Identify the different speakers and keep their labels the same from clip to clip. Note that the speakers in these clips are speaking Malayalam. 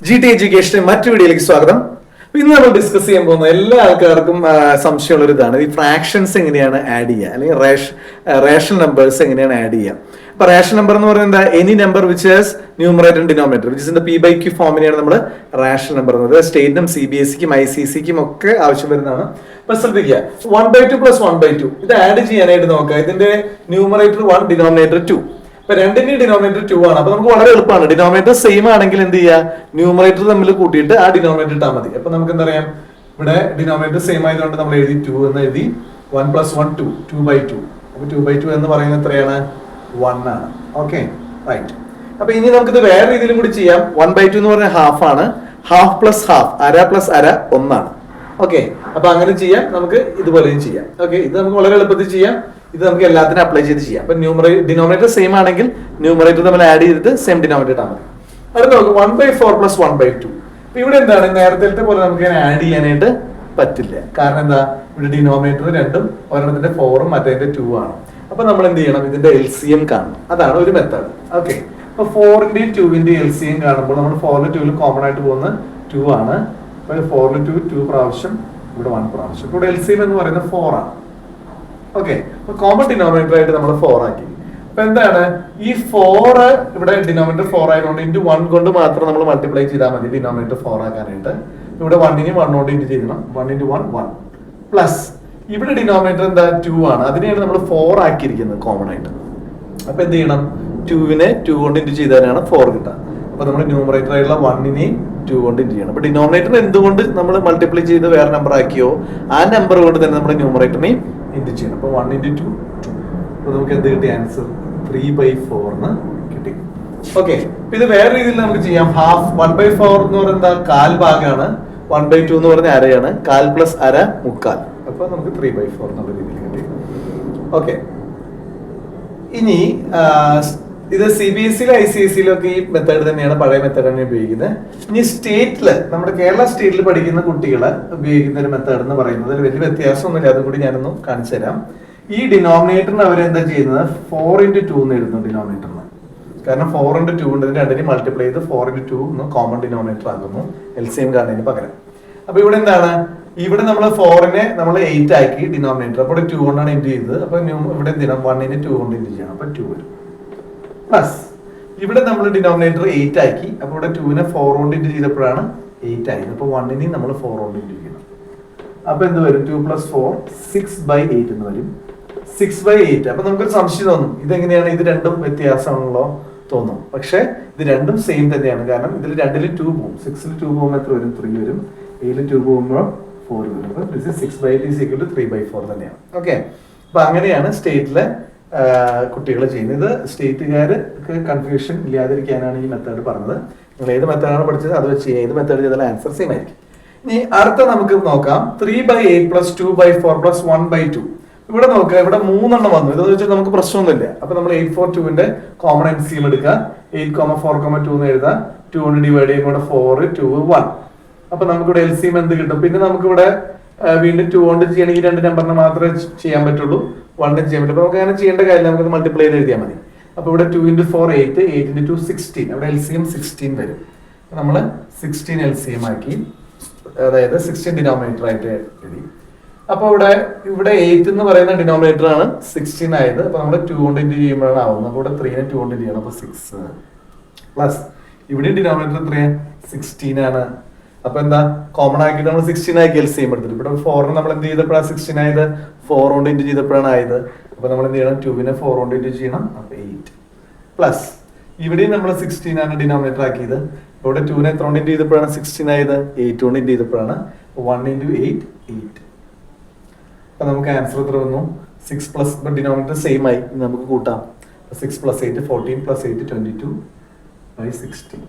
Speaker 1: GT എഡ്യൂക്കേഷന്റെ മറ്റു വീഡിയോയിലേക്ക് സ്വാഗതം. ഇന്ന് നമ്മൾ ഡിസ്കസ് ചെയ്യാൻ പോകുന്ന എല്ലാ ആൾക്കാർക്കും സംശയമുള്ള ഒരു ഇതാണ് ഈ ഫ്രാക്ഷൻസ് എങ്ങനെയാണ് ആഡ് ചെയ്യുക, അല്ലെങ്കിൽ റേഷണൽ നമ്പേഴ്സ് എങ്ങനെയാണ് ആഡ് ചെയ്യുക. അപ്പൊ റേഷണൽ നമ്പർ എന്ന് പറയുന്നത് any number which has numerator and denominator which is P/Q ഫോമിനെയാണ് നമ്മൾ റേഷണൽ നമ്പർ എന്ന് പറയുന്നത്. സ്റ്റേറ്റിനും CBSEക്കും ICSEക്കും ഒക്കെ ആവശ്യം വരുന്നതാണ്. അപ്പൊ ശ്രദ്ധിക്കുക, 1/2 + 1/2 ഇത് ആഡ് ചെയ്യാനായിട്ട് നോക്കുക. ഇതിന്റെ ന്യൂമറേറ്റർ 1, ഡിനോമിനേറ്റർ 2. ഇപ്പൊ രണ്ടിന്റെയും ഡിനോമിനേറ്റർ 2 ആണ്. അപ്പൊ നമുക്ക് വളരെ എളുപ്പമാണ്. ഡിനോമിനേറ്റർ സെയിം ആണെങ്കിൽ എന്ത് ചെയ്യുക, ന്യൂമറേറ്റർ തമ്മിൽ കൂട്ടിയിട്ട് ആ ഡിനോമിനേറ്റർ ഇട്ടാൽ മതി. അപ്പൊ നമുക്ക് എന്താ പറയാം, ഇവിടെ ഡിനോമിനേറ്റർ സെയിം ആയതുകൊണ്ട് നമ്മൾ എഴുതി 2 എന്ന് എഴുതി. 1 + 1 2, 2/2. അപ്പൊ 2/2 എന്ന് പറയുന്നത് എത്രയാണ്? 1 ആണ്. Okay, right. അപ്പൊ ഇനി നമുക്കിത് വേറെ രീതിയിലും കൂടി ചെയ്യാം. 1/2 എന്ന് പറഞ്ഞാൽ ഹാഫ് ആണ്. ഹാഫ് പ്ലസ് ഹാഫ്, അര പ്ലസ് അര 1 ആണ്. ഓക്കെ, അപ്പൊ അങ്ങനെ ചെയ്യാം. നമുക്ക് ഇതുപോലെയും ചെയ്യാം. ഓക്കെ, ഇത് നമുക്ക് വളരെ എളുപ്പത്തിൽ ചെയ്യാം. ഇത് നമുക്ക് എല്ലാത്തിനും അപ്ലൈ ചെയ്ത് ചെയ്യാം. അപ്പൊ ഡിനോമിനേറ്റർ സെയിം ആണെങ്കിൽ ന്യൂമറേറ്റർ നമ്മൾ ആഡ് ചെയ്തിട്ട് സെയിം ഡിനോമിനേറ്റർ ഇട്ടാൽ മതി. അടുത്ത നമുക്ക് 1/4 + 1/2. അപ്പൊ ഇവിടെ എന്താണ്, നേരത്തെ പോലെ നമുക്ക് ആഡ് ചെയ്യാനായിട്ട് പറ്റില്ല. കാരണം എന്താ, ഇവിടെ ഡിനോമിനേറ്റർ രണ്ടും ഒരെണ്ണത്തിന്റെ 4ഉം മറ്റേതിന്റെ 2 ആണ്. അപ്പൊ നമ്മൾ എന്ത് ചെയ്യണം, ഇതിന്റെ LCM കാണണം. അതാണ് ഒരു മെത്തേഡ്. ഓക്കെ, അപ്പൊ 4ന്റെയും 2ന്റെയും LCM കാണുമ്പോൾ നമ്മൾ 4ലും 2ലും കോമൺ ആയിട്ട് പോകുന്ന 2 ആണ്. അപ്പൊ 4ലും 2 പ്രാവശ്യം, ഇവിടെ 1 പ്രാവശ്യം. ഇവിടെ LCM എന്ന് പറയുന്നത് 4 ആണ്. ഓക്കെ, അപ്പൊ കോമൺ ഡിനോമിനേറ്റർ ആയിട്ട് നമ്മൾ 4 ആക്കി. അപ്പൊ എന്താണ്, ഈ 4 ഇവിടെ ഡിനോമിനേറ്റർ 4 ആയതുകൊണ്ട് ഇൻറ്റു 1 കൊണ്ട് മാത്രം നമ്മൾ മൾട്ടിപ്ലൈ ചെയ്താൽ മതി ഡിനോമിനേറ്റർ 4 ആക്കാനായിട്ട്. ഇവിടെ 1നെ 1 കൊണ്ട് ഇൻറ്റു ചെയ്യണം. 1 × 1 1 പ്ലസ് ഇവിടെ ഡിനോമിനേറ്റർ എന്താ 2 ആണ്. അതിനെയാണ് നമ്മൾ 4 ആക്കിയിരിക്കുന്നത് കോമൺ ആയിട്ട്. അപ്പൊ എന്ത് ചെയ്യണം, 2നെ 2 കൊണ്ട് ഇൻറ്റു ചെയ്താലാണ് 4 കിട്ടുക. അപ്പൊ നമ്മൾ ന്യൂമറേറ്റർ ആയിട്ടുള്ള 1നെയും 2 കൊണ്ട് ഇൻറ്റു ചെയ്യണം. അപ്പൊ ഡിനോമിനേറ്റർ എന്തുകൊണ്ട് നമ്മൾ മൾട്ടിപ്ലൈ ചെയ്ത് വേറെ നമ്പർ ആക്കിയോ ആ നമ്പർ കൊണ്ട് തന്നെ നമ്മൾ ന്യൂമറേറ്ററിനെയും ഇൻറ്റു ചെയ്യണം. അപ്പൊ 1 × 2 2. അപ്പൊ നമുക്ക് എന്ത് കിട്ടി, ആൻസർ 3/4 എന്ന് കിട്ടി. ഓക്കെ, ഇത് വേറെ രീതിയിൽ നമുക്ക് ചെയ്യാം. ഹാഫ് 1/4 എന്ന് പറയുന്നത് കാൽ ഭാഗമാണ്. 1/2 എന്ന് പറഞ്ഞ അരയാണ്. കാൽ പ്ലസ് അര മുക്കാൽ. അപ്പൊ നമുക്ക് 3/4 എന്നുള്ള രീതിയിൽ കിട്ടി. ഓക്കെ, ഇനി ഇത് CBSEയിലും ICSEയിലും ഒക്കെ ഈ മെത്തേഡ് തന്നെയാണ്, പഴയ മെത്തേഡാണ് ഉപയോഗിക്കുന്നത്. ഇനി സ്റ്റേറ്റില്, നമ്മുടെ കേരള സ്റ്റേറ്റിൽ പഠിക്കുന്ന കുട്ടികള് ഉപയോഗിക്കുന്ന ഒരു മെത്തേഡ് എന്ന് പറയുന്നത് വലിയ വ്യത്യാസമൊന്നുമില്ല. അതും കൂടി ഞാനൊന്ന് കാണിച്ചു തരാം. ഈ ഡിനോമിനേറ്ററിന് അവരെന്താ ചെയ്യുന്നത്, 4 × 2 എന്ന് എഴുതുന്നു ഡിനോമിനേറ്ററിന്. കാരണം 4 × 2 ഉണ്ട്, രണ്ടിനും മൾട്ടിപ്ലൈ ചെയ്ത് 4 × 2 എന്ന് കോമൺ ഡിനോമിനേറ്റർ ആക്കുന്നു LCM കാണുന്നതിന് പകരം. അപ്പൊ ഇവിടെ എന്താണ്, ഇവിടെ നമ്മൾ 4നെ നമ്മൾ 8 ആക്കി ഡിനോമിനേറ്റർ. അപ്പോൾ 2 കൊണ്ടാണ് ഇൻറ്റു ചെയ്തത്. അപ്പൊ ഇവിടെ എന്ത് ചെയ്യണം, 1നെ 2 കൊണ്ട് ഇൻറ്റു ചെയ്യണം. അപ്പൊ 2 വരും. പ്ലസ് ഇവിടെ നമ്മൾ ഡിനോമിനേറ്റർ 8 ആക്കി. അപ്പൊ ഇവിടെ 2നെ 4 കൊണ്ട് ഇൻറ്റു ചെയ്തപ്പോഴാണ് 8 ആയത്. അപ്പൊ 1നെയും നമ്മൾ 4 കൊണ്ട് ഇൻറ്റു ചെയ്യണം. അപ്പൊ എന്ത് വരും, 2 + 4 6/8 എന്ന് വരും. 6/8. അപ്പൊ നമുക്കൊരു സംശയം തോന്നും, ഇതെങ്ങനെയാണ്, ഇത് രണ്ടും വ്യത്യാസമാണല്ലോ തോന്നും. പക്ഷെ ഇത് രണ്ടും സെയിം തന്നെയാണ്. കാരണം ഇതിൽ 2ൽ 2 പോകും. 6ൽ 2 പോകുമ്പോൾ എത്ര വരും, 3 വരും. 8ൽ 2 പോകുമ്പോൾ 4 വരും. അപ്പൊ 6/8 = 3/4 തന്നെയാണ്. ഓക്കെ, അപ്പൊ അങ്ങനെയാണ് സ്റ്റേറ്റിലെ കുട്ടികൾ ചെയ്യുന്നത്. സ്റ്റേറ്റുകാർക്ക് കൺഫ്യൂഷൻ ഇല്ലാതിരിക്കാനാണ് ഈ മെത്തേഡ് പറഞ്ഞത്. നിങ്ങൾ ഏത് മെത്തേഡാണ് പഠിച്ചത് അത് വെച്ച് ഏത് മെത്തേഡ് ചെയ്താലും ആൻസർ സെയിം ആയിരിക്കും. ഇനി അടുത്ത നമുക്ക് നോക്കാം, 3/8 + 2/4 + 1/2. ഇവിടെ നോക്കുക, ഇവിടെ 3 എണ്ണം വന്നു. ഇതെന്ന് വെച്ചാൽ നമുക്ക് പ്രശ്നമൊന്നുമില്ല. അപ്പൊ നമ്മൾ 8, 4, 2ന്റെ കോമൺ LCM എടുക്കുക. 8, 4, 2 എന്ന് എഴുതാം. 2 കൊണ്ട് ഡിവൈഡ് ചെയ്യുമ്പോൾ 4, 2, 1. അപ്പൊ നമുക്കിവിടെ LCM എന്ത് കിട്ടും? പിന്നെ നമുക്കിവിടെ വീണ്ടും 2 കൊണ്ട് ചെയ്യണമെങ്കിൽ 2 നമ്പറിനെ മാത്രമേ ചെയ്യാൻ പറ്റുള്ളൂ, 1 ചെയ്യാൻ പറ്റും. അപ്പൊ നമുക്ക് അങ്ങനെ ചെയ്യേണ്ട കാര്യം, നമുക്ക് മൾട്ടിപ്ലൈ ചെയ്ത് എഴുതിയാൽ മതി. അപ്പൊ ഇവിടെ 2 × 4 8, 8 × 2 16. അവിടെ LCM 16 വരും. നമ്മൾ 16 LCM ആക്കി, അതായത് 16 ഡിനോമിനേറ്റർ ആയിട്ട് എഴുതി. അപ്പൊ ഇവിടെ 8 എന്ന് പറയുന്ന ഡിനോമിനേറ്റർ ആണ് 16 ആയത്. അപ്പൊ നമ്മൾ 2 കൊണ്ട് ഇൻറ്റു ചെയ്യുമ്പോഴാണ് ആവുന്നത്. അപ്പൊ ഇവിടെ 3നെ 2 കൊണ്ട് ചെയ്യണം. അപ്പൊ 6 പ്ലസ് ഇവിടെ ഡിനോമിനേറ്റർ 16 ആണ്. അപ്പൊ എന്താ, കോമൺ ആക്കിയിട്ട് നമ്മൾ 16 ആക്കി LCM എടുത്തിട്ട്. ഇവിടെ 4നെ നമ്മൾ എന്ത് ചെയ്തപ്പോഴാണ് 16 ആയത്, 4 കൊണ്ട് ഇൻറ്റു ചെയ്തപ്പോഴാണ് ആയത്. അപ്പൊ നമ്മൾ എന്ത് ചെയ്യണം, 2നെ 4 കൊണ്ട് ഇൻറ്റു ചെയ്യണം. അപ്പൊ 8 പ്ലസ് ഇവിടെയും നമ്മൾ 16 ആണ് ഡിനോമിനേറ്റർ ആക്കിയത്. ഇവിടെ 2നെ എത്ര കൊണ്ട് ഇൻറ്റു ചെയ്തപ്പോഴാണ് 16 ആയത്, 8 കൊണ്ട് ഇൻറ്റു ചെയ്തപ്പോഴാണ്. 1 × 8 8. അപ്പൊ നമുക്ക് ആൻസർ എത്ര വന്നു, 6 പ്ലസ് ഡിനോമിനേറ്റർ സെയിം ആയി. നമുക്ക് കൂട്ടാം. 6 + 8 14 + 8 22/16.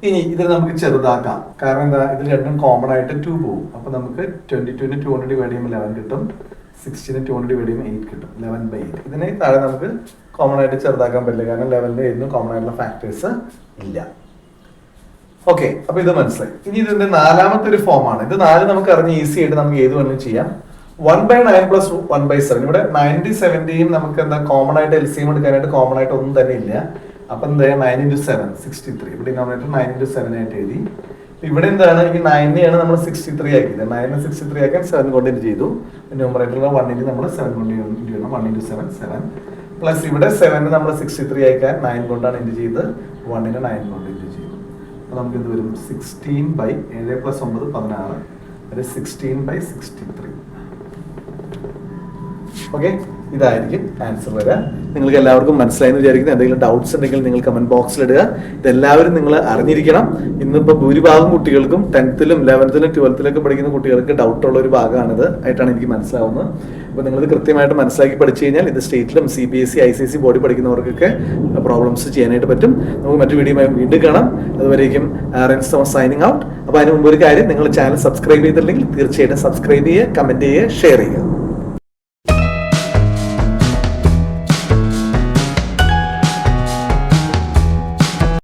Speaker 1: ഇനി ഇതിൽ നമുക്ക് ചെറുതാക്കാം. കാരണം എന്താ, ഇതിൽ രണ്ടും കോമൺ ആയിട്ട് 2 പോകും. അപ്പൊ നമുക്ക് 22നെ 2 കൊണ്ട് ഡിവൈഡ് ചെയ്യുമ്പോൾ 11 കിട്ടും. 16നെ 2 കൊണ്ട് ഡിവൈഡ് ചെയ്യുമ്പോൾ 8 കിട്ടും. 11/8. ഇതിനെ താഴെ നമുക്ക് കോമൺ ആയിട്ട് ചെറുതാക്കാൻ പറ്റില്ല. കാരണം 11ന്റെ 8നും കോമൺ ആയിട്ടുള്ള ഫാക്ടേഴ്സ് ഇല്ല. ഓക്കെ, അപ്പൊ ഇത് മനസ്സിലായി. ഇനി ഇതിന്റെ നാലാമത്തെ ഒരു ഫോമാണ്. ഇത് 4 നമുക്ക് അറിഞ്ഞ് ഈസി ആയിട്ട് നമുക്ക് ഏത് വേണമെങ്കിലും ചെയ്യാം. 1/9 + 1/7. ഇവിടെ 97ന്റെയും നമുക്ക് എന്താ കോമൺ ആയിട്ട് LCM എടുക്കാനായിട്ട് കോമൺ ആയിട്ട് ഒന്നും തന്നെ ഇല്ല. അപ്പൊ എന്താ 9 into 7 63. ഇവിടെ ഡിനോമിനേറ്റർ 9 into 7 ആയിട്ട് എഴുതി. ഇവിടെ എന്താണ് ഈ 9നെയാണ് നമ്മൾ 63 ആക്കിയത്. 9 63 ആക്കാൻ 7 കൊണ്ട് ഇൻറ്റു ചെയ്തു. ന്യൂമറേറ്ററിൽ 1 നമ്മൾ 7 കൊണ്ട് ഇൻറ്റു ചെയ്യണം. 1 into 7 7 പ്ലസ് ഇവിടെ 7 നമ്മൾ 63 ആക്കാൻ 9 കൊണ്ടാണ് ഇൻറ്റു ചെയ്ത് 1 9 കൊണ്ട് ഇൻറ്റു ചെയ്തു. അപ്പൊ നമുക്ക് എന്ത് വരും 16/7 + 9 16. അത് 16/63. ഓക്കെ, ഇതായിരിക്കും ആൻസർ വരിക. നിങ്ങൾക്ക് എല്ലാവർക്കും മനസ്സിലായെന്ന് വിചാരിക്കുന്നു. എന്തെങ്കിലും ഡൗട്ട്സ് ഉണ്ടെങ്കിൽ നിങ്ങൾ കമന്റ് ബോക്സിൽ ഇടുക. ഇതെല്ലാവരും നിങ്ങൾ അറിഞ്ഞിരിക്കണം. ഇന്നിപ്പോൾ ഭൂരിഭാഗം കുട്ടികൾക്കും 10th-ലും 11th-ലും 12th-ലൊക്കെ പഠിക്കുന്ന കുട്ടികൾക്ക് ഡൗട്ടുള്ള ഒരു ഭാഗമാണിത് ആയിട്ടാണ് എനിക്ക് മനസ്സിലാവുന്നത്. അപ്പോൾ നിങ്ങളിത് കൃത്യമായിട്ട് മനസ്സിലാക്കി പഠിച്ചു കഴിഞ്ഞാൽ ഇത് സ്റ്റേറ്റിലും CBSE ICSE ബോർഡിൽ പഠിക്കുന്നവർക്കൊക്കെ പ്രോബ്ലംസ് ചെയ്യാനായിട്ട് പറ്റും. നമുക്ക് മറ്റു വീഡിയോയുമായി വീണ്ടും കാണാം. അതുവരേക്കും റിൻസ് തോമസ് സൈനിങ് ഔട്ട്. അപ്പോൾ അതിന് മുമ്പ് ഒരു കാര്യം, നിങ്ങൾ ചാനൽ സബ്സ്ക്രൈബ് ചെയ്തില്ലെങ്കിൽ തീർച്ചയായിട്ടും സബ്സ്ക്രൈബ് ചെയ്യുക, കമന്റ് ചെയ്യുക, ഷെയർ ചെയ്യുക.